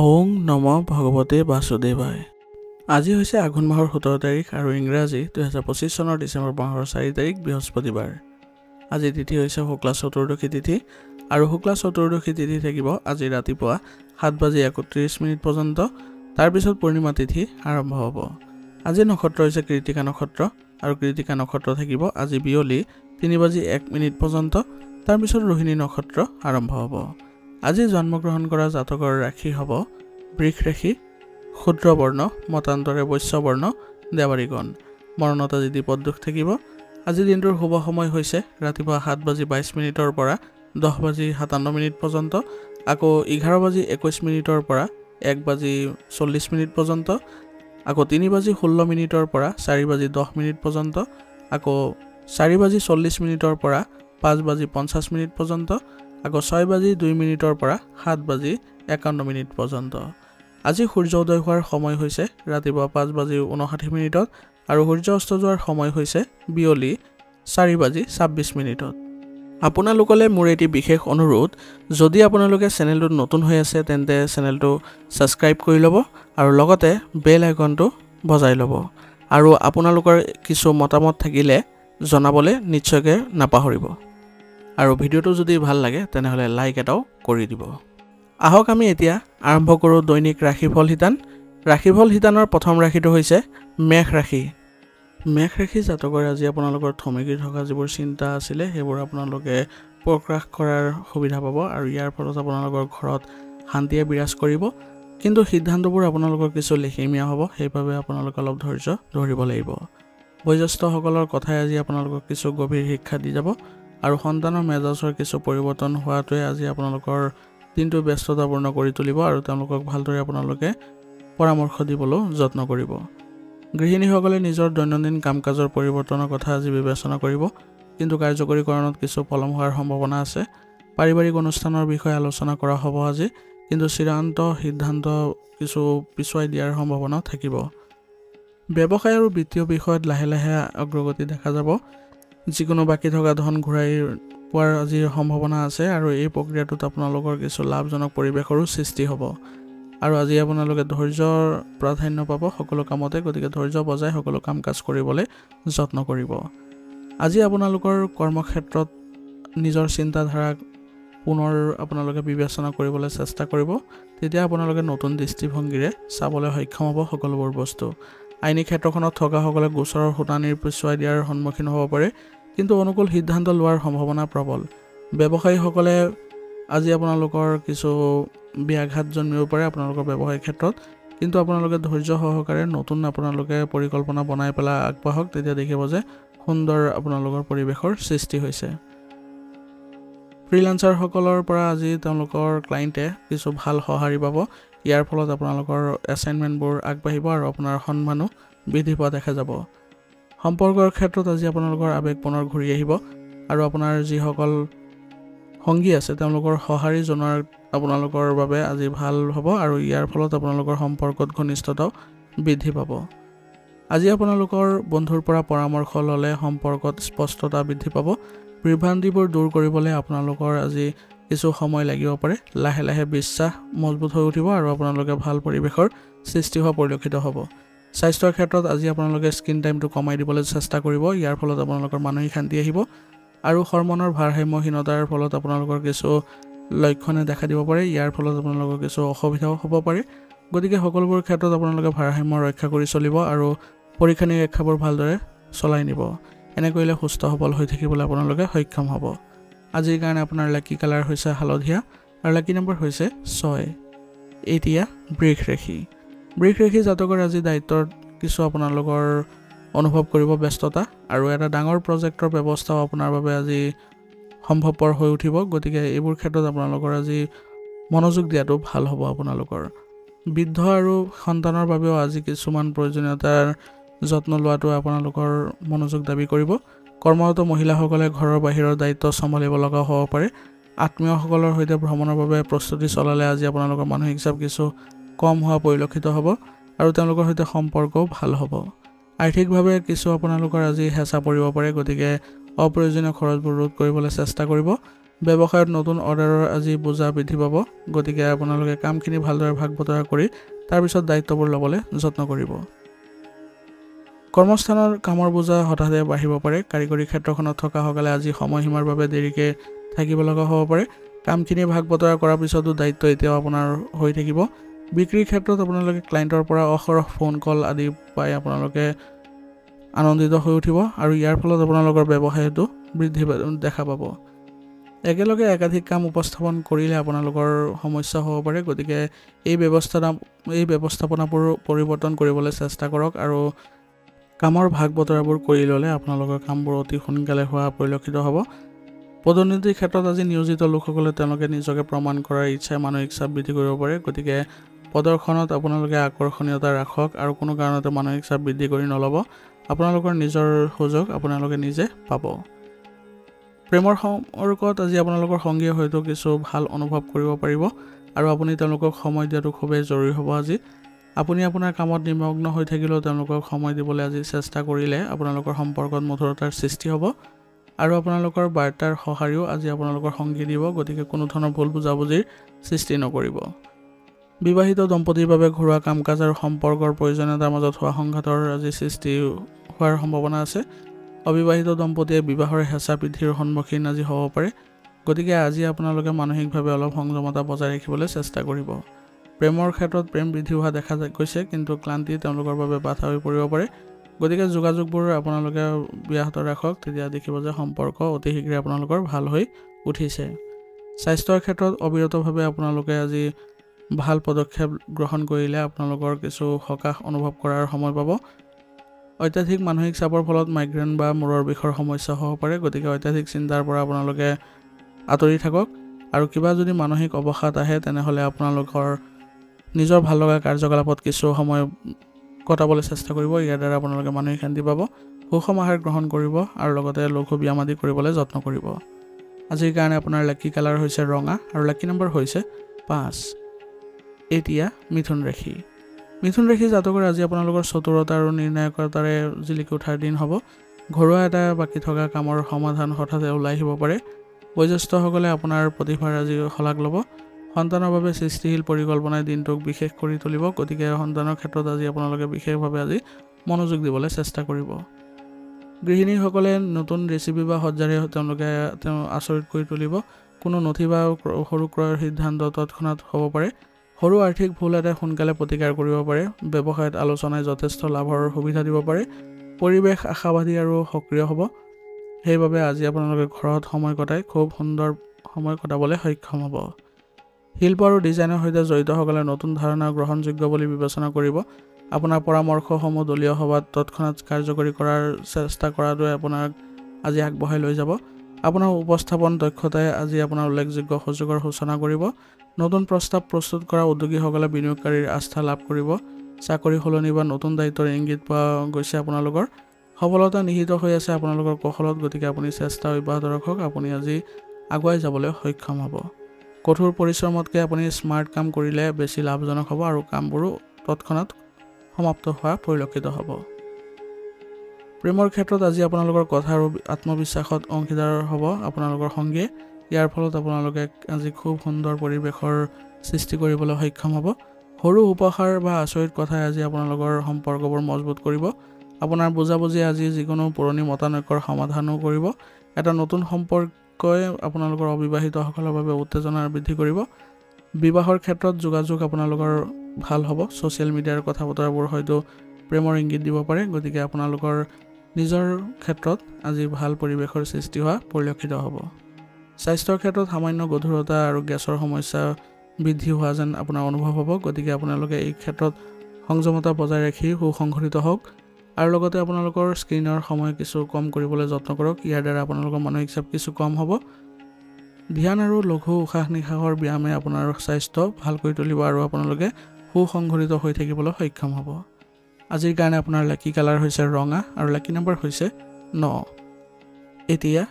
ওং নম ভগৱতে বাসুদেৱায়। আজি হৈছে আঘোণ মাহৰ 17 তাৰিখ আৰু ইংৰাজী 2025 চনৰ ডিচেম্বৰ মাহৰ 4 তাৰিখ বৃহস্পতিবাৰ। আজি তিথি হৈছে শুক্লা চতুৰ্দশী তিথি আৰু শুক্লা চতুৰ্দশী তিথি থাকিব আজি ৰাতিপুৱা 7:31 পৰ্যন্ত। তাৰ পিছত পূৰ্ণিমা তিথি আৰম্ভ হ'ব। আজি নক্ষত্ৰ হৈছে কৃতিকা নক্ষত্ৰ আৰু কৃতিকা নক্ষত্ৰ থাকিব আজি বিয়লি 3:01 পৰ্যন্ত। তাৰ পিছত ৰোহিণী নক্ষত্ৰ আৰম্ভ হ'ব। আজি জন্মগ্ৰহণ কৰা জাতকৰ ৰাশি হ'ব বৃষ ৰাশি, ক্ষুদ্ৰ বৰ্ণ, মতান্তৰে বৈশ্য বৰ্ণ, দেৱাৰীগণ। মৰণত আজি দ্বীপদোষ থাকিব। আজি দিনটোৰ শুভ সময় হৈছে ৰাতিপুৱা 7:22 পৰা 10:57 পৰ্যন্ত, আকৌ 11:21 পৰা 1:40 পৰ্যন্ত, আকৌ 3:16 পৰা 4:10 পৰ্যন্ত, আকৌ 4:40 পৰা 5:50 পৰ্যন্ত, আকৌ 6:02 পৰা 7:51 পৰ্যন্ত। আজি সূৰ্য উদয় হোৱাৰ সময় হৈছে ৰাতিপুৱা 5:59 আৰু সূৰ্য অস্ত যোৱাৰ সময় হৈছে বিয়লি 4:26। আপোনালোকলৈ মোৰ এটি বিশেষ অনুৰোধ, যদি আপোনালোকে চেনেলটোত নতুন হৈ আছে তেন্তে চেনেলটো ছাবস্ক্ৰাইব কৰি ল'ব আৰু লগতে বেল আইকনটো বজাই ল'ব। আৰু আপোনালোকৰ কিছু মতামত থাকিলে জনাবলৈ নিশ্চয়কৈ নাপাহৰিব। আৰু ভিডিঅ'টো যদি ভাল লাগে তেনেহ'লে লাইক এটাও কৰি দিব। আহক আমি এতিয়া আৰম্ভ কৰোঁ দৈনিক ৰাশিফল শিতান। ৰাশিফল শিতানৰ প্ৰথম ৰাশিটো হৈছে মেষ ৰাশি। মেষ ৰাশি জাতকৰ আজি আপোনালোকৰ থমকি থকা যিবোৰ চিন্তা আছিলে সেইবোৰ আপোনালোকে প্ৰকাশ কৰাৰ সুবিধা পাব আৰু ইয়াৰ ফলত আপোনালোকৰ ঘৰত শান্তিয়ে বিৰাজ কৰিব। কিন্তু সিদ্ধান্তবোৰ আপোনালোকৰ কিছু লেখেমীয়া হ'ব, সেইবাবে আপোনালোকে অলপ ধৈৰ্য ধৰিব লাগিব। বয়োজ্যেষ্ঠসকলৰ কথাই আজি আপোনালোকক কিছু গভীৰ শিক্ষা দি যাব আৰু সন্তানৰ মেজাজৰ কিছু পৰিৱৰ্তন হোৱাটোৱে আজি আপোনালোকৰ দিনটো ব্যস্ততাপূৰ্ণ কৰি তুলিব আৰু তেওঁলোকক ভালদৰে আপোনালোকে পৰামৰ্শ দিবলৈও যত্ন কৰিব। গৃহিণীসকলে নিজৰ দৈনন্দিন কাম কাজৰ পৰিৱৰ্তনৰ কথা আজি বিবেচনা কৰিব, কিন্তু কাৰ্যকৰীকৰণত কিছু পলম হোৱাৰ সম্ভাৱনা আছে। পাৰিবাৰিক অনুষ্ঠানৰ বিষয়ে আলোচনা কৰা হ'ব আজি, কিন্তু চূড়ান্ত সিদ্ধান্ত কিছু পিছুৱাই দিয়াৰ সম্ভাৱনা থাকিব। ব্যৱসায় আৰু বিত্তীয় বিষয়ত লাহে লাহে অগ্ৰগতি দেখা যাব। যিকোনো বাকী থকা ধন ঘূৰাই পোৱাৰ আজি সম্ভাৱনা আছে আৰু এই প্ৰক্ৰিয়াটোত আপোনালোকৰ কিছু লাভজনক পৰিৱেশৰো সৃষ্টি হ'ব। আৰু আজি আপোনালোকে ধৈৰ্যৰ প্ৰাধান্য পাব সকলো কামতে, গতিকে ধৈৰ্য বজাই সকলো কাম কাজ কৰিবলৈ যত্ন কৰিব। আজি আপোনালোকৰ কৰ্মক্ষেত্ৰত নিজৰ চিন্তাধাৰাক পুনৰ আপোনালোকে বিবেচনা কৰিবলৈ চেষ্টা কৰিব, তেতিয়া আপোনালোকে নতুন দৃষ্টিভংগীৰে চাবলৈ সক্ষম হ'ব সকলোবোৰ বস্তু। আইনী ক্ষেত্ৰখনত থকাসকলে গোচৰৰ শুনানিৰ পিছুৱাই দিয়াৰ সন্মুখীন হ'ব পাৰে, কিন্তু অনুকূল সিদ্ধান্ত লোৱাৰ সম্ভাৱনা প্ৰবল। ব্যৱসায়ীসকলে আজি আপোনালোকৰ কিছু ব্যাঘাত জন্মিব পাৰে আপোনালোকৰ ব্যৱসায়িক ক্ষেত্ৰত, কিন্তু আপোনালোকে ধৈৰ্য সহকাৰে নতুন আপোনালোকে পৰিকল্পনা বনাই পেলাই আগবাঢ়ক, তেতিয়া দেখিব যে সুন্দৰ আপোনালোকৰ পৰিৱেশৰ সৃষ্টি হৈছে। ফ্ৰীলান্সাৰসকলৰ পৰা আজি তেওঁলোকৰ ক্লাইণ্টে কিছু ভাল সঁহাৰি পাব। ইয়াৰ ফলত আপোনালোকৰ এছাইনমেণ্টবোৰ আগবাঢ়িব আৰু আপোনাৰ সন্মানো বৃদ্ধি পোৱা দেখা যাব। সম্পৰ্কৰ ক্ষেত্ৰত আজি আপোনালোকৰ আৱেগ পুনৰ ঘূৰি আহিব আৰু আপোনাৰ যিসকল সংগী আছে তেওঁলোকৰ সঁহাৰি জনোৱাৰ আপোনালোকৰ বাবে আজি ভাল হ'ব আৰু ইয়াৰ ফলত আপোনালোকৰ সম্পৰ্কত ঘনিষ্ঠতাও বৃদ্ধি পাব। আজি আপোনালোকৰ বন্ধুৰ পৰা পৰামৰ্শ ল'লে সম্পৰ্কত স্পষ্টতা বৃদ্ধি পাব। বিভ্ৰান্তিবোৰ দূৰ কৰিবলৈ আপোনালোকৰ আজি কিছু সময় লাগিব পাৰে। লাহে লাহে বিশ্বাস মজবুত হৈ উঠিব আৰু আপোনালোকে ভাল পৰিৱেশৰ সৃষ্টি হোৱা পৰিলক্ষিত হ'ব। স্বাস্থ্যৰ ক্ষেত্ৰত আজি আপোনালোকে স্ক্ৰীন টাইমটো কমাই দিবলৈ চেষ্টা কৰিব। ইয়াৰ ফলত আপোনালোকৰ মানসিক শান্তি আহিব আৰু হৰমনৰ ভাৰসাম্যহীনতাৰ ফলত আপোনালোকৰ কিছু লক্ষণে দেখা দিব পাৰে। ইয়াৰ ফলত আপোনালোকৰ কিছু অসুবিধাও হ'ব পাৰে, গতিকে সকলোবোৰ ক্ষেত্ৰত আপোনালোকে ভাৰসাম্য ৰক্ষা কৰি চলিব আৰু পৰীক্ষা নিৰীক্ষাবোৰ ভালদৰে চলাই নিব। এনে কৰিলে সুস্থ সবল হৈ থাকিবলৈ আপোনালোকে সক্ষম হ'ব। আজিৰ কাৰণে আপোনাৰ লাকি কালাৰ হৈছে হালধীয়া আৰু লাকি নম্বৰ হৈছে 6। এতিয়া বৃষ ৰাশি। বৃষ ৰাশি জাতকৰ আজি দায়িত্বৰ কিছু আপোনালোকৰ অনুভৱ কৰিব ব্যস্ততা আৰু এটা ডাঙৰ প্ৰজেক্টৰ ব্যৱস্থাও আপোনাৰ বাবে আজি সম্ভৱপৰ হৈ উঠিব, গতিকে এইবোৰ ক্ষেত্ৰত আপোনালোকৰ আজি মনোযোগ দিয়াটো ভাল হ'ব। আপোনালোকৰ বৃদ্ধ আৰু সন্তানৰ বাবেও আজি কিছুমান প্ৰয়োজনীয়তাৰ যত্ন লোৱাটো আপোনালোকৰ মনোযোগ দাবী কৰিব। কৰ্মৰত মহিলাসকলে ঘৰৰ বাহিৰৰ দায়িত্ব চম্ভালিব লগা হ'ব পাৰে। আত্মীয়সকলৰ সৈতে ভ্ৰমণৰ বাবে প্ৰস্তুতি চলালে আজি আপোনালোকৰ মানসিক চাপ কিছু কম হোৱা পৰিলক্ষিত হ'ব আৰু তেওঁলোকৰ সৈতে সম্পৰ্কও ভাল হ'ব। আৰ্থিকভাৱে কিছু আপোনালোকৰ আজি হেঁচা পৰিব পাৰে, গতিকে অপ্ৰয়োজনীয় খৰচবোৰ ৰোধ কৰিবলৈ চেষ্টা কৰিব ব্যৱসায়ত নতুন অৰ্ডাৰৰ আজি বোজা বৃদ্ধি পাব গতিকে আপোনালোকে কামখিনি ভালদৰে ভাগ বতৰা কৰি তাৰ পিছত দায়িত্ববোৰ ল'বলৈ যত্ন কৰিব কৰ্মস্থানৰ কামৰ বোজা হঠাতে বাঢ়িব পাৰে কাৰিকৰী ক্ষেত্ৰখনত থকা সকলে আজি সময়সীমাৰ বাবে দেৰিকৈ থাকিব লগা হ'ব পাৰে কামখিনি ভাগ বতৰা কৰাৰ পিছতো দায়িত্ব এতিয়াও আপোনাৰ হৈ থাকিব বিক্ৰীৰ ক্ষেত্ৰত আপোনালোকে ক্লায়েণ্টৰ পৰা অহৰহ ফোন কল আদি পাই আপোনালোকে আনন্দিত হৈ উঠিব আৰু ইয়াৰ ফলত আপোনালোকৰ ব্যৱসায়টো বৃদ্ধি দেখা পাব একেলগে একাধিক কাম উপস্থাপন কৰিলে আপোনালোকৰ সমস্যা হ'ব পাৰে গতিকে এই ব্যৱস্থাপনাবোৰ পৰিৱৰ্তন কৰিবলৈ চেষ্টা কৰক আৰু কামৰ ভাগ বতৰাবোৰ কৰি ল'লে আপোনালোকৰ কামবোৰ অতি সোনকালে হোৱা পৰিলক্ষিত হ'ব পদোন্নতিৰ ক্ষেত্ৰত আজি নিয়োজিত লোকসকলে তেওঁলোকে নিজকে প্ৰমাণ কৰাৰ ইচ্ছাই মানসিক চাপ বৃদ্ধি কৰিব পাৰে গতিকে প্ৰদৰ্শনত আপোনালোকে আকৰ্ষণীয়তা ৰাখক আৰু কোনো কাৰণতে মানসিক চাপ বৃদ্ধি কৰি নল'ব আপোনালোকৰ নিজৰ সুযোগ আপোনালোকে নিজে পাব প্ৰেমৰ সম্পৰ্কত আজি আপোনালোকৰ সংগীয়ে হয়তো কিছু ভাল অনুভৱ কৰিব পাৰিব আৰু আপুনি তেওঁলোকক সময় দিয়াটো খুবেই জৰুৰী হ'ব আজি আপুনি আপোনাৰ কামত নিমগ্ন হৈ থাকিলেও তেওঁলোকক সময় দিবলৈ আজি চেষ্টা কৰিলে আপোনালোকৰ সম্পৰ্কত মধুৰতাৰ সৃষ্টি হ'ব আৰু আপোনালোকৰ বাৰ্তাৰ সঁহাৰিও আজি আপোনালোকৰ সংগী দিব গতিকে কোনো ধৰণৰ ভুল বুজাবুজিৰ সৃষ্টি নকৰিব বিবাহিত দম্পতীৰ বাবে ঘৰুৱা কাম কাজ আৰু সম্পৰ্কৰ প্ৰয়োজনীয়তাৰ মাজত হোৱা সংঘাতৰ আজি সৃষ্টি হোৱাৰ সম্ভাৱনা আছে অবিবাহিত দম্পতীয়ে বিবাহৰ হেঁচা বৃদ্ধিৰ সন্মুখীন আজি হ'ব পাৰে গতিকে আজি আপোনালোকে মানসিকভাৱে অলপ সংযমতা বজাই ৰাখিবলৈ চেষ্টা কৰিব প্ৰেমৰ ক্ষেত্ৰত প্ৰেম বৃদ্ধি হোৱা দেখা গৈছে কিন্তু ক্লান্তি তেওঁলোকৰ বাবে বাধা হৈ পৰিব পাৰে গতিকে যোগাযোগবোৰ আপোনালোকে ব্যাহত ৰাখক তেতিয়া দেখিব যে সম্পৰ্ক অতি শীঘ্ৰে আপোনালোকৰ ভাল হৈ উঠিছে স্বাস্থ্যৰ ক্ষেত্ৰত অবিৰতভাৱে আপোনালোকে আজি ভাল পদক্ষেপ গ্ৰহণ কৰিলে আপোনালোকৰ কিছু সকাহ অনুভৱ কৰাৰ সময় পাব অত্যাধিক মানসিক চাপৰ ফলত মাইগ্ৰেন বা মূৰৰ বিষৰ সমস্যা হ'ব পাৰে গতিকে অত্যাধিক চিন্তাৰ পৰা আপোনালোকে আঁতৰি থাকক আৰু কিবা যদি মানসিক অৱসাদ আহে তেনেহ'লে আপোনালোকৰ নিজৰ ভাল লগা কাৰ্যকলাপত কিছু সময় কটাবলৈ চেষ্টা কৰিব ইয়াৰ দ্বাৰা আপোনালোকে মানসিক শান্তি পাব সুষম আহাৰ গ্ৰহণ কৰিব আৰু লগতে লঘু ব্যায়াম আদি কৰিবলৈ যত্ন কৰিব আজিৰ কাৰণে আপোনাৰ লাকি কালাৰ হৈছে ৰঙা আৰু লাকি নম্বৰ হৈছে 5 এতিয়া মিথুন ৰাশি জাতকৰ আজি আপোনালোকৰ চতুৰতা আৰু নিৰ্ণায়কতাৰে জিলিকি উঠাৰ দিন হ'ব ঘৰুৱা এটা বাকী থকা কামৰ সমাধান হঠাতে ওলাই আহিব পাৰে বয়োজ্যেষ্ঠসকলে আপোনাৰ প্ৰতিভাৰ আজি শলাগ ল'ব সন্তানৰ বাবে সৃষ্টিশীল পৰিকল্পনাই দিনটোক বিশেষ কৰি তুলিব গতিকে সন্তানৰ ক্ষেত্ৰত আজি আপোনালোকে বিশেষভাৱে আজি মনোযোগ দিবলৈ চেষ্টা কৰিব গৃহিণীসকলে নতুন ৰেচিপি বা সজ্জাৰে তেওঁলোকে আচৰিত কৰি তুলিব কোনো নথি বা সৰু ক্ৰয়ৰ সিদ্ধান্ত তৎক্ষণাত হ'ব পাৰে সৰু আৰ্থিক ভুল এটা সোনকালে প্ৰতিকাৰ কৰিব পাৰে ব্যৱসায়ত আলোচনাই যথেষ্ট লাভৰ সুবিধা দিব পাৰে পৰিৱেশ আশাবাদী আৰু সক্ৰিয় হ'ব সেইবাবে আজি আপোনালোকে ঘৰত সময় কটাই খুব সুন্দৰ সময় কটাবলৈ সক্ষম হ'ব শিল্প আৰু ডিজাইনৰ সৈতে জড়িতসকলে নতুন ধাৰণা গ্ৰহণযোগ্য বুলি বিবেচনা কৰিব আপোনাৰ পৰামৰ্শসমূহ দলীয় সভাত তৎক্ষণাত কাৰ্যকৰী কৰাৰ চেষ্টা কৰাটোৱে আপোনাক আজি আগবঢ়াই লৈ যাব আপোনাৰ উপস্থাপন দক্ষতাই আজি আপোনাৰ উল্লেখযোগ্য সুযোগৰ সূচনা কৰিব নতুন প্ৰস্তাৱ প্ৰস্তুত কৰা উদ্যোগীসকলে বিনিয়োগকাৰীৰ আস্থা লাভ কৰিব চাকৰি সলনি বা নতুন দায়িত্বৰ ইংগিত পোৱা গৈছে আপোনালোকৰ সফলতা নিহিত হৈ আছে আপোনালোকৰ কৌশলত গতিকে আপুনি চেষ্টা অব্যাহত ৰাখক আপুনি আজি আগুৱাই যাবলৈ সক্ষম হ'ব কঠোৰ পৰিশ্ৰমতকৈ আপুনি স্মাৰ্ট কাম কৰিলে বেছি লাভজনক হ'ব আৰু কামবোৰো তৎক্ষণাত সমাপ্ত হোৱা পৰিলক্ষিত হ'ব প্ৰেমৰ ক্ষেত্ৰত আজি আপোনালোকৰ কথা আৰু আত্মবিশ্বাসত অংশীদাৰ হ'ব আপোনালোকৰ সংগীয়ে ইয়াৰ ফলত আপোনালোকে আজি খুব সুন্দৰ পৰিৱেশৰ সৃষ্টি কৰিবলৈ সক্ষম হ'ব সৰু উপহাৰ বা আচৰিত কথাই আজি আপোনালোকৰ সম্পৰ্কবোৰ মজবুত কৰিব আপোনাৰ বুজাবুজি আজি যিকোনো পুৰণি মতানৈক্যৰ সমাধানো কৰিব এটা নতুন সম্পৰ্কই আপোনালোকৰ অবিবাহিতসকলৰ বাবে উত্তেজনা বৃদ্ধি কৰিব বিবাহৰ ক্ষেত্ৰত যোগাযোগ আপোনালোকৰ ভাল হ'ব ছ'চিয়েল মিডিয়াৰ কথা বতৰাবোৰ হয়তো প্ৰেমৰ ইংগিত দিব পাৰে গতিকে আপোনালোকৰ নিজৰ ক্ষেত্ৰত আজি ভাল পৰিৱেশৰ সৃষ্টি হোৱা পৰিলক্ষিত হ'ব স্বাস্থ্যৰ ক্ষেত্ৰত সামান্য গধুৰতা আৰু গেছৰ সমস্যা বৃদ্ধি হোৱা যেন আপোনাৰ অনুভৱ হ'ব গতিকে আপোনালোকে এই ক্ষেত্ৰত সংযমতা বজাই ৰাখি সুসংগঠিত হওক আৰু লগতে আপোনালোকৰ স্ক্ৰীনৰ সময় কিছু কম কৰিবলৈ যত্ন কৰক ইয়াৰ দ্বাৰা আপোনালোকৰ মানসিক চাপ কিছু কম হ'ব ধ্যান আৰু লঘু উশাহ নিশাহৰ ব্যায়ামে আপোনাৰ স্বাস্থ্য ভাল কৰি তুলিব আৰু আপোনালোকে সুসংগঠিত হৈ থাকিবলৈ সক্ষম হ'ব আজিৰ কাৰণে আপোনাৰ লাকি কালাৰ হৈছে ৰঙা আৰু লাকি নম্বৰ হৈছে 9 এতিয়া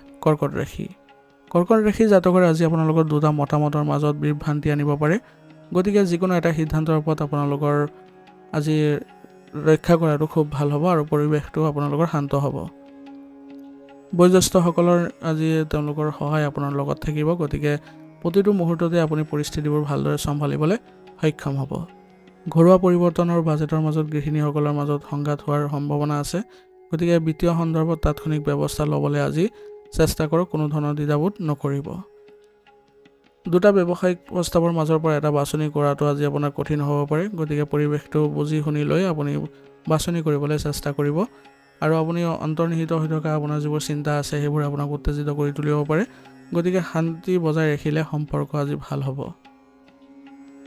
কৰ্কট ৰাশি জাতকৰ আজি আপোনালোকৰ দুটা মতামতৰ মাজত বিভ্ৰান্তি আনিব পাৰে গতিকে যিকোনো এটা সিদ্ধান্তৰ ওপৰত আপোনালোকৰ আজি ৰক্ষা কৰাটো খুব ভাল হ'ব আৰু পৰিৱেশটো আপোনালোকৰ শান্ত হ'ব বয়োজ্যেষ্ঠসকলৰ আজি তেওঁলোকৰ সহায় আপোনাৰ লগত থাকিব গতিকে প্ৰতিটো মুহূৰ্ততে আপুনি পৰিস্থিতিবোৰ ভালদৰে চম্ভালিবলৈ সক্ষম হ'ব ঘৰুৱা পৰিৱৰ্তন আৰু বাজেটৰ মাজত গৃহিণীসকলৰ মাজত সংঘাত হোৱাৰ সম্ভাৱনা আছে গতিকে বিত্তীয় সন্দৰ্ভত তাৎক্ষণিক ব্যৱস্থা ল'বলৈ আজি চেষ্টা কৰক কোনো ধৰণৰ দ্বিধাবোধ নকৰিব দুটা ব্যৱসায়িক প্ৰস্তাৱৰ মাজৰ পৰা এটা বাছনি কৰাটো আজি আপোনাৰ কঠিন হ'ব পাৰে গতিকে পৰিৱেশটো বুজি শুনি লৈ আপুনি বাছনি কৰিবলৈ চেষ্টা কৰিব আৰু আপুনি অন্তৰ্নিহিত হৈ থকা আপোনাৰ যিবোৰ চিন্তা আছে সেইবোৰ আপোনাক উত্তেজিত কৰি তুলিব পাৰে গতিকে শান্তি বজাই ৰাখিলে সম্পৰ্ক আজি ভাল হ'ব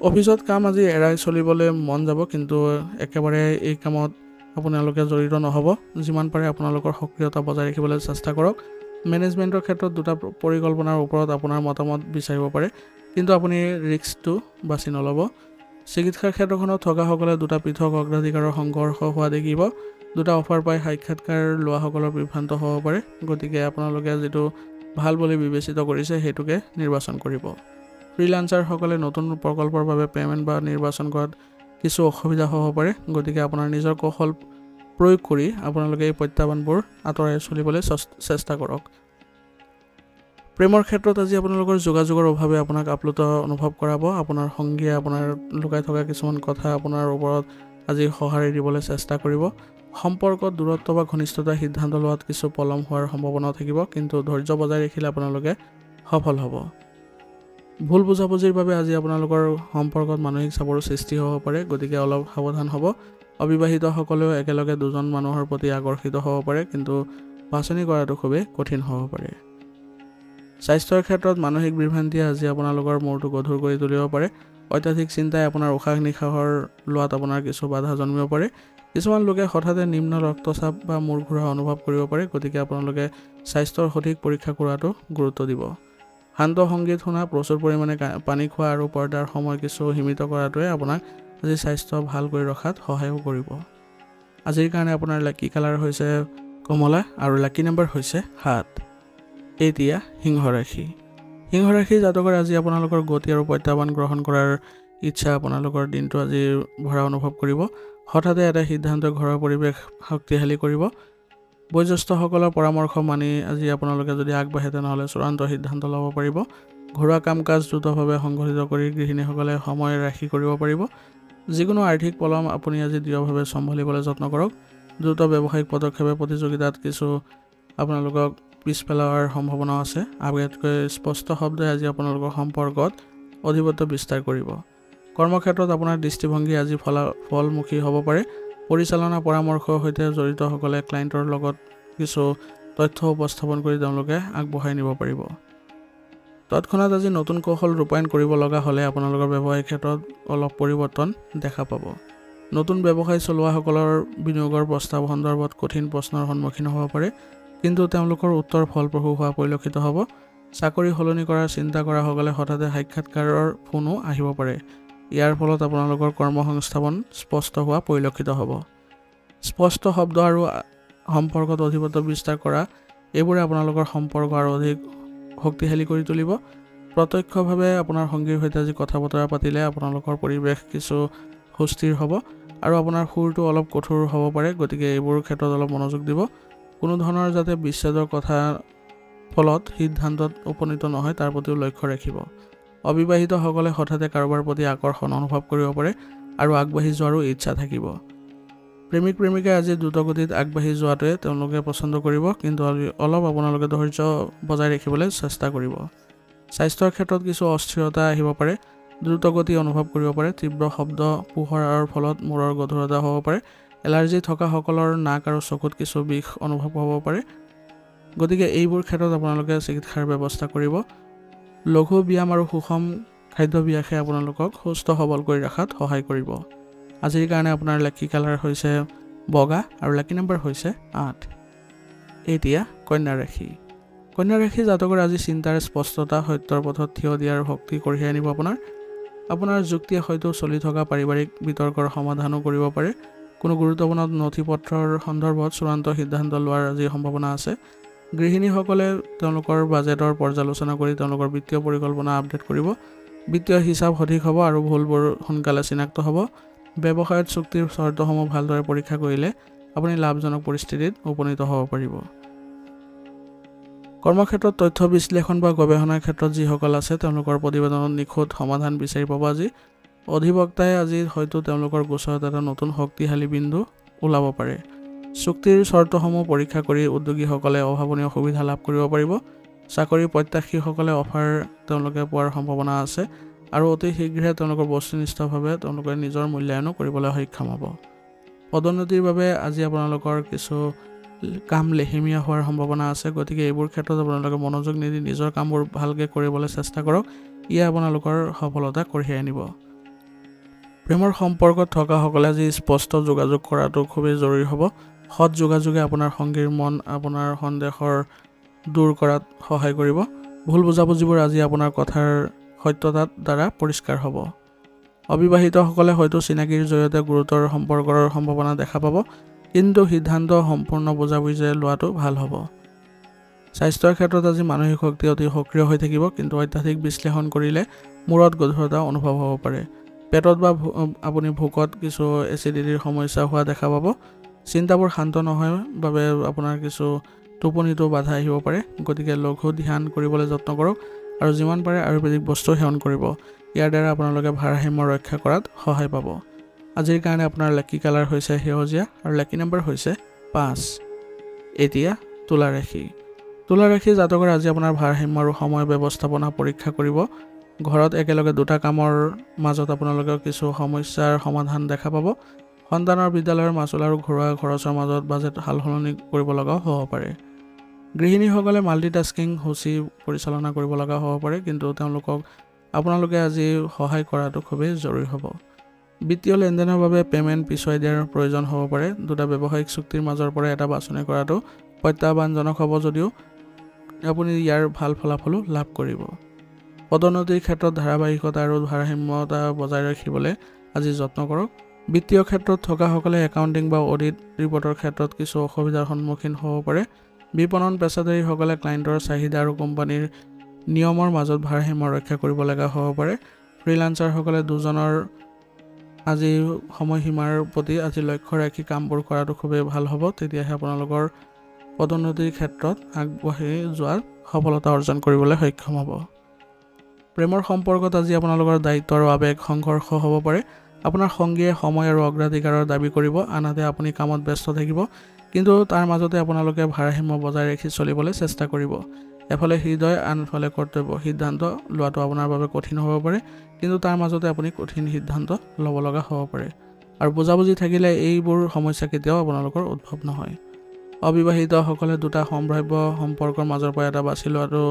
অফিচত কাম আজি এৰাই চলিবলৈ মন যাব কিন্তু একেবাৰে এই কামত আপোনালোকে জড়িত নহ'ব যিমান পাৰে আপোনালোকৰ সক্ৰিয়তা বজাই ৰাখিবলৈ চেষ্টা কৰক মেনেজমেণ্টৰ ক্ষেত্ৰত দুটা পৰিকল্পনাৰ ওপৰত আপোনাৰ মতামত বিচাৰিব পাৰে কিন্তু আপুনি ৰিস্কটো বাছি নল'ব চিকিৎসাৰ ক্ষেত্ৰখনত থকাসকলে দুটা পৃথক অগ্ৰাধিকাৰৰ সংঘৰ্ষ হোৱা দেখিব দুটা অফাৰ পাই সাক্ষাৎকাৰ লোৱাসকলৰ বিভ্ৰান্ত হ'ব পাৰে গতিকে আপোনালোকে যিটো ভাল বুলি বিবেচিত কৰিছে সেইটোকে নিৰ্বাচন কৰিব ফ্ৰিলান্সাৰসকলে নতুন প্ৰকল্পৰ বাবে পে'মেণ্ট বা নিৰ্বাচন কৰাত কিছু অসুবিধা হ'ব পাৰে গতিকে আপোনাৰ নিজৰ কৌশল প্ৰয়োগ কৰি আপোনালোকে এই প্ৰত্যাহ্বানবোৰ আঁতৰাই চলিবলৈ চেষ্টা কৰক প্ৰেমৰ ক্ষেত্ৰত আজি আপোনালোকৰ যোগাযোগৰ অভাৱে আপোনাক আপ্লুত অনুভৱ কৰাব আপোনাৰ সংগীয়ে আপোনাৰ লুকাই থকা কিছুমান কথা আপোনাৰ ওপৰত আজি সঁহাৰি দিবলৈ চেষ্টা কৰিব সম্পৰ্কত দূৰত্ব বা ঘনিষ্ঠতাৰ সিদ্ধান্ত লোৱাত কিছু পলম হোৱাৰ সম্ভাৱনা থাকিব কিন্তু ধৈৰ্য বজাই ৰাখিলে আপোনালোকে সফল হ'ব ভুল বুজাবুজিৰ বাবে আজি আপোনালোকৰ সম্পৰ্কত মানসিক চাপৰ সৃষ্টি হ'ব পাৰে গতিকে অলপ সাৱধান হ'ব অবিবাহিতসকলেও একেলগে দুজন মানুহৰ প্ৰতি আকৰ্ষিত হ'ব পাৰে কিন্তু বাছনি কৰাটো খুবেই কঠিন হ'ব পাৰে স্বাস্থ্যৰ ক্ষেত্ৰত মানসিক বিভ্ৰান্তিয়ে আজি আপোনালোকৰ মূৰটো গধুৰ কৰি তুলিব পাৰে অত্যাধিক চিন্তাই আপোনাৰ উশাহ নিশাহৰ লোৱাত আপোনাৰ কিছু বাধা জন্মিব পাৰে কিছুমান লোকে হঠাতে নিম্ন ৰক্তচাপ বা মূৰ ঘূৰা অনুভৱ কৰিব পাৰে গতিকে আপোনালোকে স্বাস্থ্যৰ সঠিক পৰীক্ষা কৰাটো গুৰুত্ব দিব শান্ত সংগীত শুনা প্ৰচুৰ পৰিমাণে পানী খোৱা আৰু পৰ্দাৰ সময় কিছু সীমিত কৰাটোৱে আপোনাক আজি স্বাস্থ্য ভাল কৰি ৰখাত সহায় কৰিব আজিৰ কাৰণে আপোনাৰ লাকি কালাৰ হৈছে কমলা আৰু লাকি নম্বৰ হৈছে 7 এতিয়া সিংহ ৰাশি জাতকৰ আজি আপোনালোকৰ গতি আৰু প্ৰত্যাহ্বান গ্ৰহণ কৰাৰ ইচ্ছা আপোনালোকৰ দিনটো আজি ভৰা অনুভৱ কৰিব হঠাতে এটা সিদ্ধান্ত ঘৰৰ পৰিৱেশ শক্তিশালী কৰিব বয়োজ্যেষ্ঠসকলৰ পৰামৰ্শ মানি আজি আপোনালোকে যদি আগবাঢ়ে তেনেহ'লে চূড়ান্ত সিদ্ধান্ত ল'ব পাৰিব ঘৰুৱা কাম কাজ দ্ৰুতভাৱে সংগঠিত কৰি গৃহিণীসকলে সময় ৰাখি কৰিব পাৰিব যিকোনো আৰ্থিক পলম আপুনি আজি দৃঢ়ভাৱে চম্ভালিবলৈ যত্ন কৰক দ্ৰুত ব্যৱসায়িক পদক্ষেপে প্ৰতিযোগিতাত কিছু আপোনালোকক পিছ পেলোৱাৰ সম্ভাৱনা আছে আগতকৈ স্পষ্ট শব্দই আজি আপোনালোকৰ সম্পৰ্কত অধিপত্য বিস্তাৰ কৰিব কৰ্মক্ষেত্ৰত আপোনাৰ দৃষ্টিভংগী আজি ফলমুখী হ'ব পাৰে পৰিচালনা পৰামৰ্শৰ সৈতে জড়িতসকলে ক্লায়েণ্টৰ লগত কিছু তথ্য উপস্থাপন কৰি তেওঁলোকে আগবঢ়াই নিব পাৰিব তৎক্ষণাত আজি নতুন কৌশল ৰূপায়ণ কৰিব লগা হ'লে আপোনালোকৰ ব্যৱসায়িক ক্ষেত্ৰত অলপ পৰিৱৰ্তন দেখা পাব নতুন ব্যৱসায় চলোৱাসকলৰ বিনিয়োগৰ প্ৰস্তাৱ সন্দৰ্ভত কঠিন প্ৰশ্নৰ সন্মুখীন হ'ব পাৰে কিন্তু তেওঁলোকৰ উত্তৰ ফলপ্ৰসূ হোৱা পৰিলক্ষিত হ'ব চাকৰি সলনি কৰাৰ চিন্তা কৰাসকলে হঠাতে সাক্ষাৎকাৰৰ ফোনো আহিব পাৰে ইয়াৰ ফলত আপোনালোকৰ কৰ্মসংস্থাপন স্পষ্ট হোৱা পৰিলক্ষিত হ'ব স্পষ্ট শব্দ আৰু সম্পৰ্কত অধিপত্য বিস্তাৰ কৰা এইবোৰে আপোনালোকৰ সম্পৰ্ক আৰু অধিক শক্তিশালী কৰি তুলিব প্ৰত্যক্ষভাৱে আপোনাৰ সংগীৰ সৈতে আজি কথা বতৰা পাতিলে আপোনালোকৰ পৰিৱেশ কিছু সুস্থিৰ হ'ব আৰু আপোনাৰ সুৰটো অলপ কঠোৰ হ'ব পাৰে গতিকে এইবোৰ ক্ষেত্ৰত অলপ মনোযোগ দিব কোনো ধৰণৰ যাতে বিচ্ছেদৰ কথা ফলত সিদ্ধান্তত উপনীত নহয় তাৰ প্ৰতিও লক্ষ্য ৰাখিব অবিবাহিতসকলে হঠাতে কাৰোবাৰ প্ৰতি আকৰ্ষণ অনুভৱ কৰিব পাৰে আৰু আগবাঢ়ি যোৱাৰো ইচ্ছা থাকিব প্ৰেমিক প্ৰেমিকাই আজি দ্ৰুতগতিত আগবাঢ়ি যোৱাটোৱে তেওঁলোকে পছন্দ কৰিব কিন্তু অলপ আপোনালোকে ধৈৰ্য বজাই ৰাখিবলৈ চেষ্টা কৰিব স্বাস্থ্যৰ ক্ষেত্ৰত কিছু অস্থিৰতা আহিব পাৰে দ্ৰুতগতি অনুভৱ কৰিব পাৰে তীব্ৰ শব্দ পোহৰৰ ফলত মূৰৰ গধুৰতা হ'ব পাৰে এলাৰ্জি থকাসকলৰ নাক আৰু চকুত কিছু বিষ অনুভৱ হ'ব পাৰে গতিকে এইবোৰ ক্ষেত্ৰত আপোনালোকে চিকিৎসাৰ ব্যৱস্থা কৰিব লঘু ব্যায়াম আৰু সুষম খাদ্যাভ্যাসে আপোনালোকক সুস্থ সবল কৰি ৰখাত সহায় কৰিব আজিৰ কাৰণে আপোনাৰ লাকি কালাৰ হৈছে বগা আৰু লাকি নম্বৰ হৈছে 8 এতিয়া কন্যা ৰাশি জাতকৰ আজি চিন্তাৰ স্পষ্টতা সত্যৰ পথত থিয় দিয়াৰ শক্তি কঢ়িয়াই আনিব আপোনাৰ যুক্তিয়ে হয়তো চলি থকা পাৰিবাৰিক বিতৰ্কৰ সমাধানো কৰিব পাৰে কোনো গুৰুত্বপূৰ্ণ নথিপত্ৰৰ সন্দৰ্ভত চূড়ান্ত সিদ্ধান্ত লোৱাৰ আজি সম্ভাৱনা আছে গৃহিণীসকলে তেওঁলোকৰ বাজেটৰ পৰ্যালোচনা কৰি তেওঁলোকৰ বিত্তীয় পৰিকল্পনা আপডেট কৰিব বিত্তীয় হিচাপ সঠিক হ'ব আৰু ভুলবোৰ সোনকালে চিনাক্ত হ'ব ব্যৱসায়ত চুক্তিৰ চৰ্তসমূহ ভালদৰে পৰীক্ষা কৰিলে আপুনি লাভজনক পৰিস্থিতিত উপনীত হ'ব পাৰিব কৰ্মক্ষেত্ৰত তথ্য বিশ্লেষণ বা গৱেষণাৰ ক্ষেত্ৰত যিসকল আছে তেওঁলোকৰ প্ৰতিবেদনত নিখুঁত সমাধান বিচাৰি পাব আজি অধিবক্তাই আজি হয়তো তেওঁলোকৰ গোচৰত এটা নতুন শক্তিশালী বিন্দু ওলাব পাৰে চুক্তিৰ চৰ্তসমূহ পৰীক্ষা কৰি উদ্যোগীসকলে অভাৱনীয় সুবিধা লাভ কৰিব পাৰিব চাকৰি প্ৰত্যাশীসকলে অফাৰ তেওঁলোকে পোৱাৰ সম্ভাৱনা আছে আৰু অতি শীঘ্ৰে তেওঁলোকৰ বস্তুনিষ্ঠভাৱে তেওঁলোকে নিজৰ মূল্যায়নো কৰিবলৈ সক্ষম হ'ব পদোন্নতিৰ বাবে আজি আপোনালোকৰ কিছু কাম লেহেমীয়া হোৱাৰ সম্ভাৱনা আছে গতিকে এইবোৰ ক্ষেত্ৰত আপোনালোকে মনোযোগ নিদি নিজৰ কামবোৰ ভালকৈ কৰিবলৈ চেষ্টা কৰক ইয়ে আপোনালোকৰ সফলতা কঢ়িয়াই আনিব প্ৰেমৰ সম্পৰ্কত থকাসকলে আজি স্পষ্ট যোগাযোগ কৰাটো খুবেই জৰুৰী হ'ব সৎ যোগাযোগে আপোনাৰ সংগীৰ মন আপোনাৰ সন্দেহৰ দূৰ কৰাত সহায় কৰিব ভুল বুজাবুজিবোৰ আজি আপোনাৰ কথাৰ সত্যতাৰ দ্বাৰা পৰিষ্কাৰ হ'ব অবিবাহিতসকলে হয়তো চিনাকিৰ জৰিয়তে গুৰুতৰ সম্পৰ্কৰ সম্ভাৱনা দেখা পাব কিন্তু সিদ্ধান্ত সম্পূৰ্ণ বুজাবুজি লোৱাটো ভাল হ'ব স্বাস্থ্যৰ ক্ষেত্ৰত আজি মানসিক শক্তি অতি সক্ৰিয় হৈ থাকিব কিন্তু অত্যাধিক বিশ্লেষণ কৰিলে মূৰত গধুৰতা অনুভৱ হ'ব পাৰে পেটত বা আপুনি ভোকত কিছু এচিডিটিৰ সমস্যা হোৱা দেখা পাব চিন্তাবোৰ শান্ত নহয় বাবে আপোনাৰ কিছু টোপনিটো বাধা আহিব পাৰে গতিকে লঘু ধ্যান কৰিবলৈ যত্ন কৰক আৰু যিমান পাৰে আয়ুৰ্বেদিক বস্তু সেৱন কৰিব ইয়াৰ দ্বাৰা আপোনালোকে ভাৰসাম্য ৰক্ষা কৰাত সহায় পাব আজিৰ কাৰণে আপোনাৰ লাকি কালাৰ হৈছে সেউজীয়া আৰু লাকি নম্বৰ হৈছে 5 এতিয়া তুলা ৰাশি জাতকৰ আজি আপোনাৰ ভাৰসাম্য আৰু সময় ব্যৱস্থাপনা পৰীক্ষা কৰিব ঘৰত একেলগে দুটা কামৰ মাজত আপোনালোকে কিছু সমস্যাৰ সমাধান দেখা পাব সন্তানৰ বিদ্যালয়ৰ মাচুল আৰু ঘৰুৱা খৰচৰ মাজত বাজেট সালসলনি কৰিব লগা হ'ব পাৰে গৃহিণীসকলে মাল্টিটাস্কিং সূচী পৰিচালনা কৰিব লগা হ'ব পাৰে কিন্তু তেওঁলোকক আপোনালোকে আজি সহায় কৰাটো খুবেই জৰুৰী হ'ব বিত্তীয় লেনদেনৰ বাবে পেমেণ্ট পিছুৱাই দিয়াৰ প্ৰয়োজন হ'ব পাৰে দুটা ব্যৱসায়িক চুক্তিৰ মাজৰ পৰা এটা বাছনি কৰাটো প্ৰত্যাহ্বানজনক হ'ব যদিও আপুনি ইয়াৰ ভাল ফলাফলো লাভ কৰিব পদোন্নতিৰ ক্ষেত্ৰত ধাৰাবাহিকতা আৰু ভাৰসাম্যতা বজাই ৰাখিবলৈ আজি যত্ন কৰক বিত্তীয় ক্ষেত্ৰত থকাসকলে একাউণ্টিং বা অডিট ৰিপৰ্টৰ ক্ষেত্ৰত কিছু অসুবিধাৰ সন্মুখীন হ'ব পাৰে বিপণন পেছাদাৰীসকলে ক্লায়েণ্টৰ চাহিদা আৰু কোম্পানীৰ নিয়মৰ মাজত ভাৰসাম্য ৰক্ষা কৰিব লগা হ'ব পাৰে ফ্ৰিলান্সাৰসকলে দুজনৰ আজি সময়সীমাৰ প্ৰতি আজি লক্ষ্য ৰাখি কামবোৰ কৰাটো খুবেই ভাল হ'ব তেতিয়াহে আপোনালোকৰ পদোন্নতিৰ ক্ষেত্ৰত আগবাঢ়ি যোৱাত সফলতা অৰ্জন কৰিবলৈ সক্ষম হ'ব প্ৰেমৰ সম্পৰ্কত আজি আপোনালোকৰ দায়িত্ব আৰু আৱেগ সংঘৰ্ষ হ'ব পাৰে আপোনাৰ সংগীয়ে সময় আৰু অগ্ৰাধিকাৰৰ দাবী কৰিব আনহাতে আপুনি কামত ব্যস্ত থাকিব কিন্তু তাৰ মাজতে আপোনালোকে ভাৰসাম্য বজাই ৰাখি চলিবলৈ চেষ্টা কৰিব এফালে হৃদয় আনফালে কৰ্তব্য সিদ্ধান্ত লোৱাটো আপোনাৰ বাবে কঠিন হ'ব পাৰে কিন্তু তাৰ মাজতে আপুনি কঠিন সিদ্ধান্ত ল'ব লগা হ'ব পাৰে আৰু বুজাবুজি থাকিলে এইবোৰ সমস্যা কেতিয়াও আপোনালোকৰ উদ্ভৱ নহয় অবিবাহিতসকলে দুটা সম্ভাৱ্য সম্পৰ্কৰ মাজৰ পৰা এটা বাছি লোৱাটো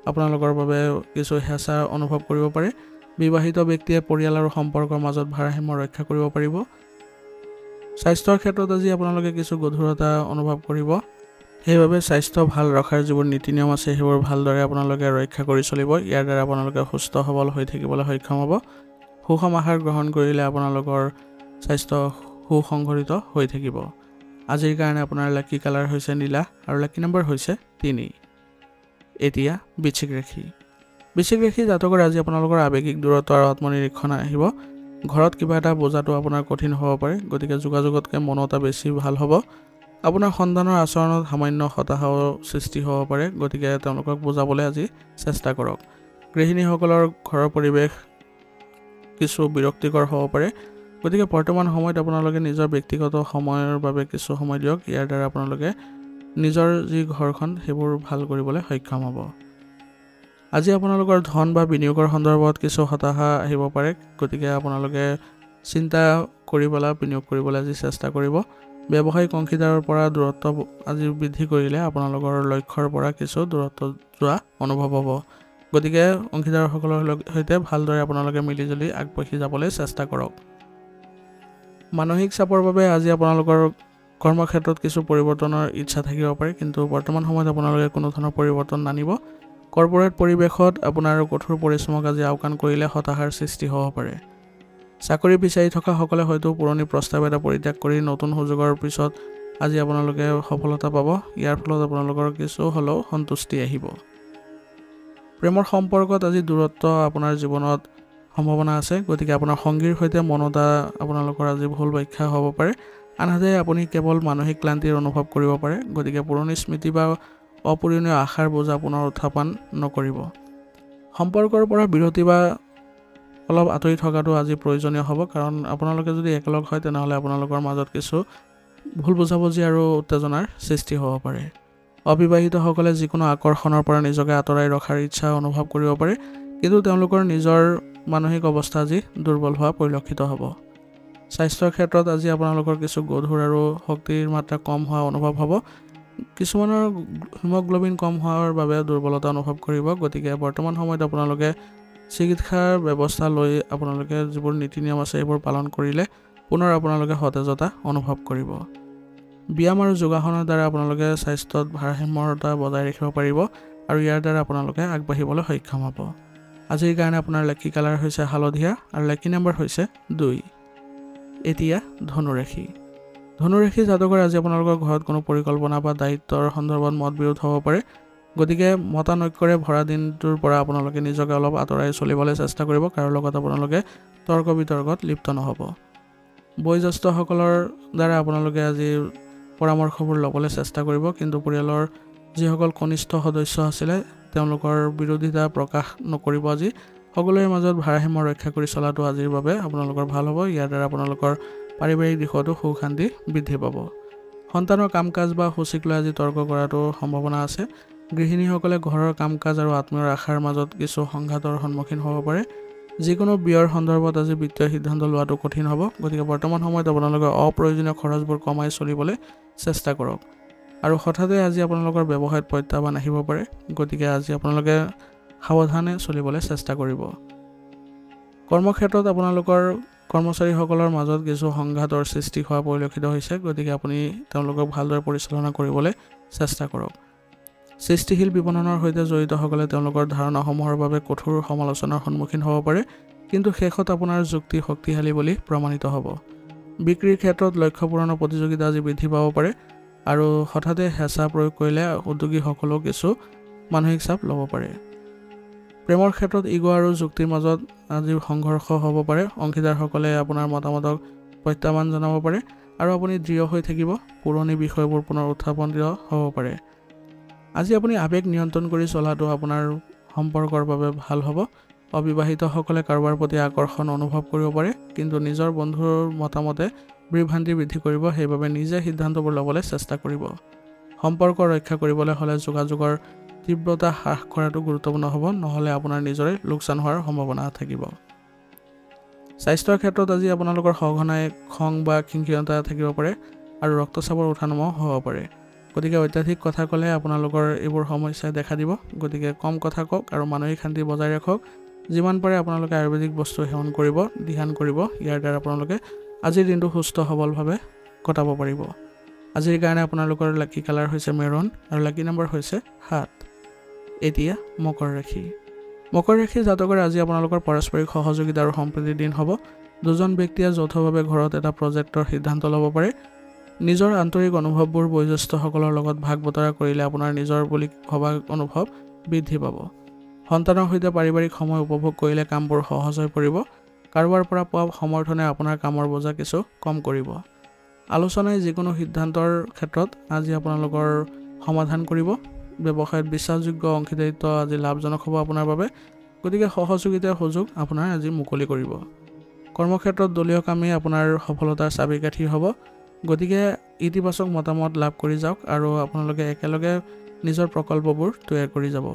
আপোনালোকৰ বাবে কিছু হেঁচা অনুভৱ কৰিব পাৰে বিবাহিত ব্যক্তিয়ে পৰিয়াল আৰু সম্পৰ্কৰ মাজত ভাৰসাম্য ৰক্ষা কৰিব পাৰিব স্বাস্থ্যৰ ক্ষেত্ৰত আজি আপোনালোকে কিছু গধুৰতা অনুভৱ কৰিব সেইবাবে স্বাস্থ্য ভাল ৰখাৰ যিবোৰ নীতি নিয়ম আছে সেইবোৰ ভালদৰে আপোনালোকে ৰক্ষা কৰি চলিব ইয়াৰ দ্বাৰা আপোনালোকে সুস্থ সবল হৈ থাকিবলৈ সক্ষম হ'ব সুষম আহাৰ গ্ৰহণ কৰিলে আপোনালোকৰ স্বাস্থ্য সুসংগঠিত হৈ থাকিব আজিৰ কাৰণে আপোনাৰ লাকি কালাৰ হৈছে নীলা আৰু লাকি নম্বৰ হৈছে 3 এতিয়া বৃশ্চিক ৰাশি জাতকৰ আজি আপোনালোকৰ আৱেগিক দূৰত্ব আৰু আত্মনিৰীক্ষণ আহিব ঘৰত কিবা এটা বোজাটো আপোনাৰ কঠিন হ'ব পাৰে গতিকে যোগাযোগতকৈ মনতা বেছি ভাল হ'ব আপোনাৰ সন্তানৰ আচৰণত সামান্য হতাশাৰ সৃষ্টি হ'ব পাৰে গতিকে তেওঁলোকক বুজাবলৈ আজি চেষ্টা কৰক গৃহিণীসকলৰ ঘৰৰ পৰিৱেশ কিছু বিৰক্তিকৰ হ'ব পাৰে গতিকে বৰ্তমান সময়ত আপোনালোকে নিজৰ ব্যক্তিগত সময়ৰ বাবে কিছু সময় দিয়ক ইয়াৰ দ্বাৰা আপোনালোকে নিজৰ যি ঘৰখন সেইবোৰ ভাল কৰিবলৈ সক্ষম হ'ব আজি আপোনালোকৰ ধন বা বিনিয়োগৰ সন্দৰ্ভত কিছু হতাশা আহিব পাৰে গতিকে আপোনালোকে চিন্তা কৰি পেলাই বিনিয়োগ কৰিবলৈ আজি চেষ্টা কৰিব ব্যৱসায়িক অংশীদাৰৰ পৰা দূৰত্ব আজি বৃদ্ধি কৰিলে আপোনালোকৰ লক্ষ্যৰ পৰা কিছু দূৰত্ব যোৱা অনুভৱ হ'ব গতিকে অংশীদাৰসকলৰ সৈতে ভালদৰে আপোনালোকে মিলিজুলি আগবাঢ়ি যাবলৈ চেষ্টা কৰক মানসিক চাপৰ বাবে আজি আপোনালোকৰ কৰ্মক্ষেত্ৰত কিছু পৰিৱৰ্তনৰ ইচ্ছা থাকিব পাৰে কিন্তু বৰ্তমান সময়ত আপোনালোকে কোনো ধৰণৰ পৰিৱৰ্তন নানিব কৰ্পোৰেট পৰিৱেশত আপোনাৰ কঠোৰ পৰিশ্ৰমক আজি আওকাণ কৰিলে হতাশাৰ সৃষ্টি হ'ব পাৰে চাকৰি বিচাৰি থকা সকলে হয়তো পুৰণি প্ৰস্তাৱ এটা পৰিত্যাগ কৰি নতুন সুযোগৰ পিছত আজি আপোনালোকে সফলতা পাব ইয়াৰ ফলত আপোনালোকৰ কিছু হলেও সন্তুষ্টি আহিব প্ৰেমৰ সম্পৰ্কত আজি দূৰত্ব আপোনাৰ জীৱনত সম্ভাৱনা আছে গতিকে আপোনাৰ সংগীৰ সৈতে মনতা আপোনালোকৰ আজি ভুল ব্যাখ্যা হ'ব পাৰে আনহাতে আপুনি কেৱল মানসিক ক্লান্তিৰ অনুভৱ কৰিব পাৰে গতিকে পুৰণি স্মৃতি বা অপূৰণীয় আশাৰ বোজা পুনৰ উত্থাপন নকৰিব। সম্পৰ্কৰ পৰা বিৰতি বা অলপ আঁতৰি থকাটো আজি প্ৰয়োজনীয় হ'ব, কাৰণ আপোনালোকে যদি একেলগ হয় তেনেহ'লে আপোনালোকৰ মাজত কিছু ভুল বুজাবুজি আৰু উত্তেজনাৰ সৃষ্টি হ'ব পাৰে। অবিবাহিতসকলে যিকোনো আকৰ্ষণৰ পৰা নিজকে আঁতৰাই ৰখাৰ ইচ্ছা অনুভৱ কৰিব পাৰে, কিন্তু তেওঁলোকৰ নিজৰ মানসিক অৱস্থা আজি দুৰ্বল হোৱা পৰিলক্ষিত হ'ব। স্বাস্থ্যৰ ক্ষেত্ৰত আজি আপোনালোকৰ কিছু গধুৰ আৰু শক্তিৰ মাত্ৰা কম হোৱা অনুভৱ হ'ব। কিছুমানৰ হিমোগ্ল'বিন কম হোৱাৰ বাবে দুৰ্বলতা অনুভৱ কৰিব। গতিকে বৰ্তমান সময়ত আপোনালোকে চিকিৎসাৰ ব্যৱস্থা লৈ আপোনালোকে যিবোৰ নীতি নিয়ম আছে এইবোৰ পালন কৰিলে পুনৰ আপোনালোকে সতেজতা অনুভৱ কৰিব। ব্যায়াম আৰু যোগাসনৰ দ্বাৰা আপোনালোকে স্বাস্থ্যত ভাৰসাম্যতা বজাই ৰাখিব পাৰিব আৰু ইয়াৰ দ্বাৰা আপোনালোকে আগবাঢ়িবলৈ সক্ষম হ'ব। আজিৰ কাৰণে আপোনাৰ লাকি কালাৰ হৈছে হালধীয়া আৰু লাকি নম্বৰ হৈছে 2। এতিয়া ধনুৰাশি। ধনুৰাশি জাতকৰ আজি আপোনালোকৰ ঘৰত কোনো পৰিকল্পনা বা দায়িত্বৰ সন্দৰ্ভত মতবিৰোধ হ'ব পাৰে। গতিকে মতানৈক্যৰে ভৰা দিনটোৰ পৰা আপোনালোকে নিজকে অলপ আঁতৰাই চলিবলৈ চেষ্টা কৰিব, কাৰো লগত আপোনালোকে তৰ্ক বিতৰ্কত লিপ্ত নহ'ব। বয়োজ্যেষ্ঠসকলৰ দ্বাৰা আপোনালোকে আজি পৰামৰ্শবোৰ ল'বলৈ চেষ্টা কৰিব, কিন্তু পৰিয়ালৰ যিসকল কনিষ্ঠ সদস্য আছিলে তেওঁলোকৰ বিৰোধিতা প্ৰকাশ নকৰিব। আজি সকলোৰে মাজত ভাৰসাম্য ৰক্ষা কৰি চলাটো আজিৰ বাবে আপোনালোকৰ ভাল হ'ব। ইয়াৰ দ্বাৰা আপোনালোকৰ পাৰিবাৰিক দিশতো সুখ শান্তি বৃদ্ধি পাব। সন্তানৰ কাম কাজ বা সূচীক লৈ আজি তৰ্ক কৰাটো সম্ভাৱনা আছে। গৃহিণীসকলে ঘৰৰ কাম কাজ আৰু আত্মীয়ৰ আশাৰ মাজত কিছু সংঘাতৰ সন্মুখীন হ'ব পাৰে। যিকোনো ব্যয়ৰ সন্দৰ্ভত আজি বিত্তীয় সিদ্ধান্ত লোৱাটো কঠিন হ'ব। গতিকে বৰ্তমান সময়ত আপোনালোকে অপ্ৰয়োজনীয় খৰচবোৰ কমাই চলিবলৈ চেষ্টা কৰক। আৰু হঠাতে আজি আপোনালোকৰ ব্যৱসায়ত প্ৰত্যাহ্বান আহিব পাৰে। গতিকে আজি আপোনালোকে সাৱধানে চলিবলৈ চেষ্টা কৰিব। কৰ্মক্ষেত্ৰত আপোনালোকৰ কৰ্মচাৰীসকলৰ মাজত কিছু সংঘাতৰ সৃষ্টি হোৱা পৰিলক্ষিত হৈছে। গতিকে আপুনি তেওঁলোকক ভালদৰে পৰিচালনা কৰিবলৈ চেষ্টা কৰক। সৃষ্টিশীল বিপণনৰ সৈতে জড়িতসকলে তেওঁলোকৰ ধাৰণাসমূহৰ বাবে কঠোৰ সমালোচনাৰ সন্মুখীন হ'ব পাৰে, কিন্তু শেষত আপোনাৰ যুক্তি শক্তিশালী বুলি প্ৰমাণিত হ'ব। বিক্ৰীৰ ক্ষেত্ৰত লক্ষ্য পূৰণৰ প্ৰতিযোগিতা আজি বৃদ্ধি পাব পাৰে আৰু হঠাতে হেঁচা প্ৰয়োগ কৰিলে উদ্যোগীসকলেও কিছু মানসিক চাপ ল'ব পাৰে। প্ৰেমৰ ক্ষেত্ৰত ইগ' আৰু যুক্তিৰ মাজত আজি সংঘৰ্ষ হ'ব পাৰে। অংশীদাৰসকলে আপোনাৰ মতামতক প্ৰত্যাহ্বান জনাব পাৰে আৰু আপুনি দৃঢ় হৈ থাকিব। পুৰণি বিষয়বোৰ পুনৰ উত্থাপন হ'ব পাৰে। আজি আপুনি আৱেগ নিয়ন্ত্ৰণ কৰি চলাটো আপোনাৰ সম্পৰ্কৰ বাবে ভাল হ'ব। অবিবাহিতসকলে কাৰোবাৰ প্ৰতি আকৰ্ষণ অনুভৱ কৰিব পাৰে, কিন্তু নিজৰ বন্ধুৰ মতামতে বিভ্ৰান্তি বৃদ্ধি কৰিব। সেইবাবে নিজে সিদ্ধান্তবোৰ ল'বলৈ চেষ্টা কৰিব। সম্পৰ্ক ৰক্ষা কৰিবলৈ হ'লে যোগাযোগৰ তীব্ৰতা হ্ৰাস কৰাটো গুৰুত্বপূৰ্ণ হ'ব, নহ'লে আপোনাৰ নিজৰে লোকচান হোৱাৰ সম্ভাৱনা থাকিব। স্বাস্থ্যৰ ক্ষেত্ৰত আজি আপোনালোকৰ সঘনাই খং বা খিংখিৰণতা থাকিব পাৰে আৰু ৰক্তচাপৰ উঠানমা হ'ব পাৰে। গতিকে অত্যাধিক কথা ক'লে আপোনালোকৰ এইবোৰ সমস্যাই দেখা দিব। গতিকে কম কথা কওক আৰু মানসিক শান্তি বজাই ৰাখক। যিমান পাৰে আপোনালোকে আয়ুৰ্বেদিক বস্তু সেৱন কৰিব, ধ্যান কৰিব। ইয়াৰ দ্বাৰা আপোনালোকে আজিৰ দিনটো সুস্থ সবলভাৱে কটাব পাৰিব। আজিৰ কাৰণে আপোনালোকৰ লাকি কালাৰ হৈছে মেৰুন আৰু লাকি নম্বৰ হৈছে 7। এতিয়া মকৰ ৰাশি। মকৰ ৰাশি জাতকৰ আজি আপোনালোকৰ পাৰস্পৰিক সহযোগিতা আৰু সম্প্ৰীতিৰ দিন হ'ব। দুজন ব্যক্তিয়ে যৌথভাৱে ঘৰত এটা প্ৰজেক্টৰ সিদ্ধান্ত ল'ব পাৰে। নিজৰ আন্তৰিক অনুভৱবোৰ বয়োজ্যেষ্ঠসকলৰ লগত ভাগ বতৰা কৰিলে আপোনাৰ নিজৰ বুলি ভবা অনুভৱ বৃদ্ধি পাব। সন্তানৰ সৈতে পাৰিবাৰিক সময় উপভোগ কৰিলে কামবোৰ সহজ হৈ পৰিব। কাৰোবাৰ পৰা পোৱা সমৰ্থনে আপোনাৰ কামৰ বোজা কিছু কম কৰিব। আলোচনাই যিকোনো সিদ্ধান্তৰ ক্ষেত্ৰত আজি আপোনালোকৰ সমাধান কৰিব। ব্যৱসায়ত বিশ্বাসযোগ্য অংশীদাৰিত্ব আজি লাভজনক হ'ব আপোনাৰ বাবে। গতিকে সহযোগিতাৰ সুযোগ আপোনাৰ আজি মুকলি কৰিব। কৰ্মক্ষেত্ৰত দলীয় কামেই আপোনাৰ সফলতাৰ চাবিকাঠি হ'ব। গতিকে ইতিবাচক মতামত লাভ কৰি যাওক আৰু আপোনালোকে একেলগে নিজৰ প্ৰকল্পবোৰ তৈয়াৰ কৰি যাব।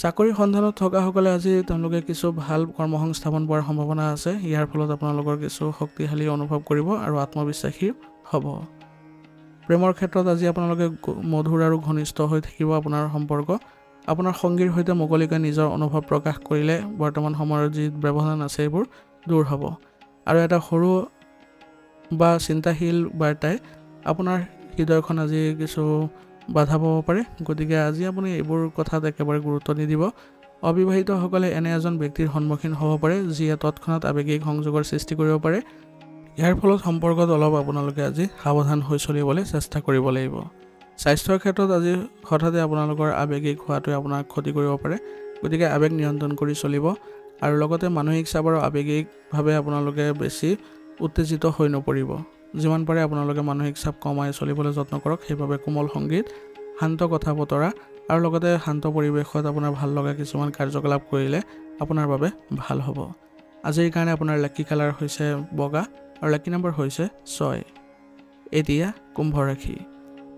চাকৰি সন্ধানত থকাসকলে আজি তেওঁলোকে কিছু ভাল কৰ্মসংস্থাপন পোৱাৰ সম্ভাৱনা আছে। ইয়াৰ ফলত আপোনালোকৰ কিছু শক্তিশালী অনুভৱ কৰিব আৰু আত্মবিশ্বাসী হ'ব। প্ৰেমৰ ক্ষেত্ৰত আজি আপোনালোকে মধুৰ আৰু ঘনিষ্ঠ হৈ থাকিব আপোনাৰ সম্পৰ্ক। আপোনাৰ সংগীৰ সৈতে মুকলিকৈ নিজৰ অনুভৱ প্ৰকাশ কৰিলে বৰ্তমান সময়ৰ যি ব্যৱধান আছে এইবোৰ দূৰ হ'ব। আৰু এটা সৰু বা চিন্তাশীল বাৰ্তাই আপোনাৰ হৃদয়খন আজি কিছু বাধা পাব পাৰে। গতিকে আজি আপুনি এইবোৰ কথাত একেবাৰে গুৰুত্ব নিদিব। অবিবাহিতসকলে এনে এজন ব্যক্তিৰ সন্মুখীন হ'ব পাৰে যিয়ে তৎক্ষণাত আৱেগিক সংযোগৰ সৃষ্টি কৰিব পাৰে। ইয়াৰ ফলত সম্পৰ্কত অলপ আপোনালোকে আজি সাৱধান হৈ চলিবলৈ চেষ্টা কৰিব লাগিব। স্বাস্থ্যৰ ক্ষেত্ৰত আজি হঠাতে আপোনালোকৰ আৱেগিক হোৱাটোৱে আপোনাক ক্ষতি কৰিব পাৰে। গতিকে আৱেগ নিয়ন্ত্ৰণ কৰি চলিব আৰু লগতে মানসিক চাপ আৰু আৱেগিকভাৱে আপোনালোকে বেছি উত্তেজিত হৈ নপৰিব। যিমান পাৰে আপোনালোকে মানসিক চাপ কমাই চলিবলৈ যত্ন কৰক। সেইবাবে কোমল সংগীত, শান্ত কথা বতৰা আৰু লগতে শান্ত পৰিৱেশত আপোনাৰ ভাল লগা কিছুমান কাৰ্যকলাপ কৰিলে আপোনাৰ বাবে ভাল হ'ব। আজিৰ কাৰণে আপোনাৰ লাকি কালাৰ হৈছে বগা আৰু লাকি নম্বৰ হৈছে 6। এতিয়া কুম্ভ ৰাশি।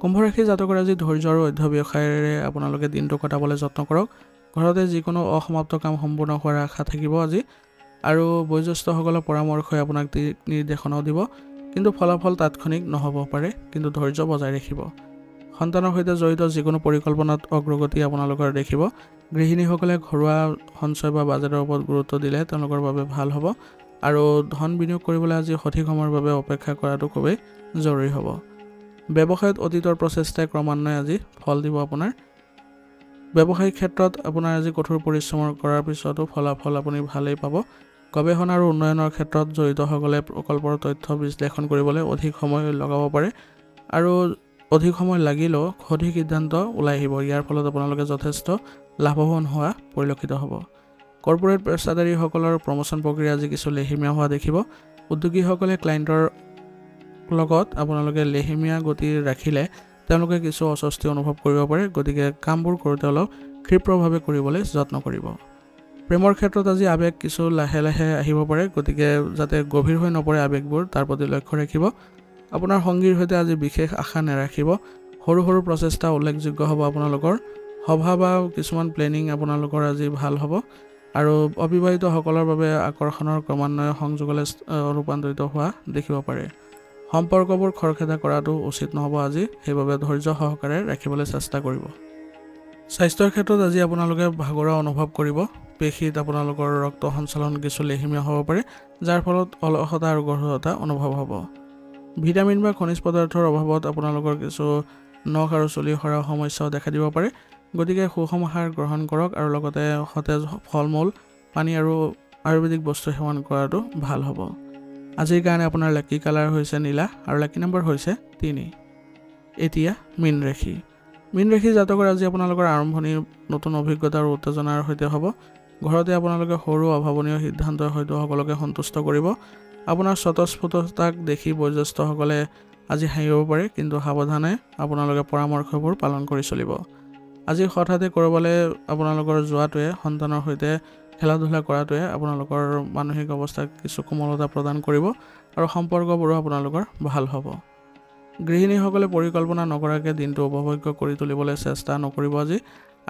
কুম্ভ ৰাশি জাতকৰ আজি ধৈৰ্য আৰু অধ্যৱসায়েৰে আপোনালোকে দিনটো কটাবলৈ যত্ন কৰক। ঘৰতে যিকোনো অসমাপ্ত কাম সম্পূৰ্ণ হোৱাৰ আশা থাকিব আজি আৰু বয়োজ্যেষ্ঠসকলৰ পৰামৰ্শই আপোনাক নিৰ্দেশনাও দিব, কিন্তু ফলাফল তাৎক্ষণিক নহ'ব পাৰে, কিন্তু ধৈৰ্য বজাই ৰাখিব। সন্তানৰ সৈতে জড়িত যিকোনো পৰিকল্পনাত অগ্ৰগতি আপোনালোকৰ দেখিব। গৃহিণীসকলে ঘৰুৱা সঞ্চয় বা বাজেটৰ ওপৰত গুৰুত্ব দিলে তেওঁলোকৰ বাবে ভাল হ'ব আৰু ধন বিনিয়োগ কৰিবলৈ আজি সঠিক সময়ৰ বাবে অপেক্ষা কৰাটো খুবেই জৰুৰী হ'ব। ব্যৱসায়ত অতীতৰ প্ৰচেষ্টাই ক্ৰমান্বয়ে আজি ফল দিব আপোনাৰ। ব্যৱসায়িক ক্ষেত্ৰত আপোনাৰ আজি কঠোৰ পৰিশ্ৰম কৰাৰ পিছতো ফলাফল আপুনি ভালেই পাব। গৱেষণা আৰু উন্নয়নৰ ক্ষেত্ৰত জড়িতসকলে প্ৰকল্পৰ তথ্য বিশ্লেষণ কৰিবলৈ অধিক সময় লগাব পাৰে আৰু অধিক সময় লাগিলেও সঠিক সিদ্ধান্ত ওলাই আহিব। ইয়াৰ ফলত আপোনালোকে যথেষ্ট লাভৱান হোৱা পৰিলক্ষিত হ'ব। কৰ্পোৰেট পেছাদাৰীসকলৰ প্ৰমোচন প্ৰক্ৰিয়া আজি কিছু লেহেমীয়া হোৱা দেখিব। উদ্যোগীসকলে ক্লায়েণ্টৰ লগত আপোনালোকে লেহেমীয়া গতি ৰাখিলে তেওঁলোকে কিছু অস্বস্তি অনুভৱ কৰিব পাৰে, গতিকে কামবোৰ কৰোঁতে অলপ ক্ষীপ্ৰভাৱে কৰিবলৈ যত্ন কৰিব। প্ৰেমৰ ক্ষেত্ৰত আজি আৱেগ কিছু লাহে লাহে আহিব পাৰে, গতিকে যাতে গভীৰ হৈ নপৰে আৱেগবোৰ তাৰ প্ৰতি লক্ষ্য ৰাখিব। আপোনাৰ সংগীৰ সৈতে আজি বিশেষ আশা নাৰাখিব। সৰু সৰু প্ৰচেষ্টা উল্লেখযোগ্য হ'ব আপোনালোকৰ। সভা বা কিছুমান প্লেনিং আপোনালোকৰ আজি ভাল হ'ব আৰু অবিবাহিতসকলৰ বাবে আকৰ্ষণৰ ক্ৰমান্বয়ে সংযোগলৈ ৰূপান্তৰিত হোৱা দেখিব পাৰে। সম্পৰ্কবোৰ খৰখেদা কৰাটো উচিত নহ'ব আজি, সেইবাবে ধৈৰ্য সহকাৰে ৰাখিবলৈ চেষ্টা কৰিব। স্বাস্থ্যৰ ক্ষেত্ৰত আজি আপোনালোকে ভাগৰুৱা অনুভৱ কৰিব। পেশীত আপোনালোকৰ ৰক্ত সঞ্চালন কিছু লেহেমীয়া হ'ব পাৰে, যাৰ ফলত অলসতা আৰু গধুৰতা অনুভৱ হ'ব। ভিটামিন বা খনিজ পদাৰ্থৰ অভাৱত আপোনালোকৰ কিছু নখ আৰু চুলি সৰা সমস্যাও দেখা দিব পাৰে, গতিকে সুষম আহাৰ গ্ৰহণ কৰক আৰু লগতে সতেজ ফল মূল, পানী আৰু আয়ুৰ্বেদিক বস্তু সেৱন কৰাটো ভাল হ'ব। আজিৰ কাৰণে আপোনাৰ লাকি কালাৰ হৈছে নীলা আৰু লাকি নম্বৰ হৈছে 3। এতিয়া মীন ৰাশি। মীন ৰাশি জাতকৰ আজি আপোনালোকৰ আৰম্ভণি নতুন অভিজ্ঞতা আৰু উত্তেজনাৰ সৈতে হ'ব। ঘৰতে আপোনালোকে সৰু অভাৱনীয় সিদ্ধান্তই হয়তো সকলোকে সন্তুষ্ট কৰিব। আপোনাৰ স্বতঃস্ফূৰ্ততাক দেখি বয়োজ্যেষ্ঠসকলে আজি হাঁহিব পাৰে, কিন্তু সাৱধানে আপোনালোকে পৰামৰ্শবোৰ পালন কৰি চলিব। আজি হঠাতে ক'ৰবালৈ আপোনালোকৰ যোৱাটোৱে, সন্তানৰ সৈতে খেলা ধূলা কৰাটোৱে আপোনালোকৰ মানসিক অৱস্থাক কিছু কোমলতা প্ৰদান কৰিব আৰু সম্পৰ্কবোৰো আপোনালোকৰ ভাল হ'ব। গৃহিণীসকলে পৰিকল্পনা নকৰাকৈ দিনটো উপভোগ্য কৰি তুলিবলৈ চেষ্টা নকৰিব আজি।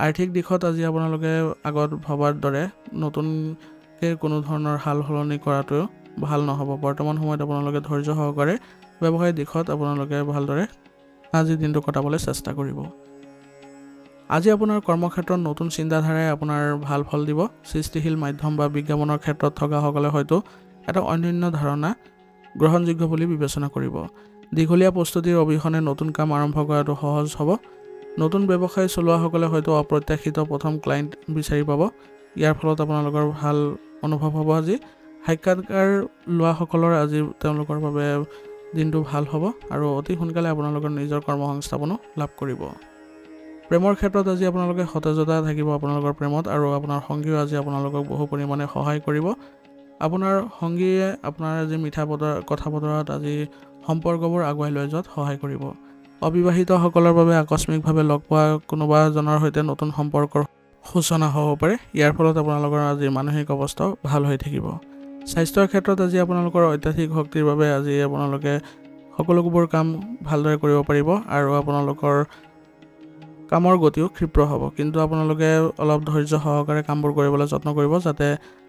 আৰ্থিক দিশত আজি আপোনালোকে আগত ভবাৰ দৰে নতুনকৈ কোনো ধৰণৰ সাল সলনি কৰাটো ভাল নহ'ব। বৰ্তমান সময়ত আপোনালোকে ধৈৰ্য সহকাৰে ব্যৱসায়িক দিশত আপোনালোকে ভালদৰে আজি দিনটো কটাবলৈ চেষ্টা কৰিব। আজি আপোনাৰ কৰ্মক্ষেত্ৰত নতুন চিন্তাধাৰাই আপোনাৰ ভাল ফল দিব। সৃষ্টিশীল মাধ্যম বা বিজ্ঞাপনৰ ক্ষেত্ৰত থকাসকলে হয়তো এটা অনন্য ধাৰণা গ্ৰহণযোগ্য বুলি বিবেচনা কৰিব। দীঘলীয়া প্ৰস্তুতিৰ অবিহনে নতুন কাম আৰম্ভ কৰাটো সহজ হ'ব। নতুন ব্যৱসায় চলোৱাসকলে হয়তো অপ্ৰত্যাশিত প্ৰথম ক্লায়েণ্ট বিচাৰি পাব। ইয়াৰ ফলত আপোনালোকৰ ভাল অনুভৱ হ'ব আজি। সাক্ষাৎকাৰ লোৱাসকলৰ আজি তেওঁলোকৰ বাবে দিনটো ভাল হ'ব আৰু অতি সোনকালে আপোনালোকৰ নিজৰ কৰ্মসংস্থাপনো লাভ কৰিব। প্ৰেমৰ ক্ষেত্ৰত আজি আপোনালোকে সতেজতা থাকিব আপোনালোকৰ প্ৰেমত আৰু আপোনাৰ সংগীও আজি আপোনালোকক বহু পৰিমাণে সহায় কৰিব। আপোনাৰ সংগীয়ে আপোনাৰ আজি মিঠা কথা বতৰাত আজি সম্পৰ্কবোৰ আগুৱাই লৈ যোৱাত সহায় কৰিব। অবিবাহিতসকলৰ বাবে আকস্মিকভাৱে লগ পোৱা কোনোবা এজনৰ সৈতে নতুন সম্পৰ্কৰ সূচনা হ'ব পাৰে। ইয়াৰ ফলত আপোনালোকৰ আজি মানসিক অৱস্থাও ভাল হৈ থাকিব। স্বাস্থ্যৰ ক্ষেত্ৰত আজি আপোনালোকৰ অত্যাধিক শক্তিৰ বাবে আজি আপোনালোকে সকলোবোৰ কাম ভালদৰে কৰিব পাৰিব আৰু আপোনালোকৰ কামৰ গতিও ক্ষীপ্ৰ হ'ব, কিন্তু আপোনালোকে অলপ ধৈৰ্য সহকাৰে কামবোৰ কৰিবলৈ যত্ন কৰিব যাতে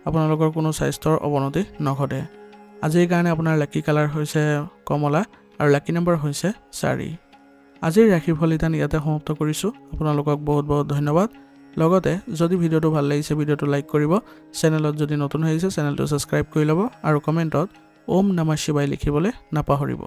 আপোনালোকৰ কোনো স্বাস্থ্যৰ অৱনতি নঘটে। আজিৰ কাৰণে আপোনাৰ লাকি কালাৰ হৈছে কমলা আৰু লাকি নম্বৰ হৈছে 4। আজিৰ ৰাশিফল ইয়াতে সমাপ্ত কৰিছোঁ। আপোনালোকক বহুত বহুত ধন্যবাদ। লগতে যদি ভিডিঅ'টো ভাল লাগিছে ভিডিঅ'টো লাইক কৰিব, চেনেলত যদি নতুন আহিছে চেনেলটো ছাবস্ক্ৰাইব কৰি ল'ব আৰু কমেণ্টত ওম নমঃ শিৱায় লিখিবলৈ নাপাহৰিব।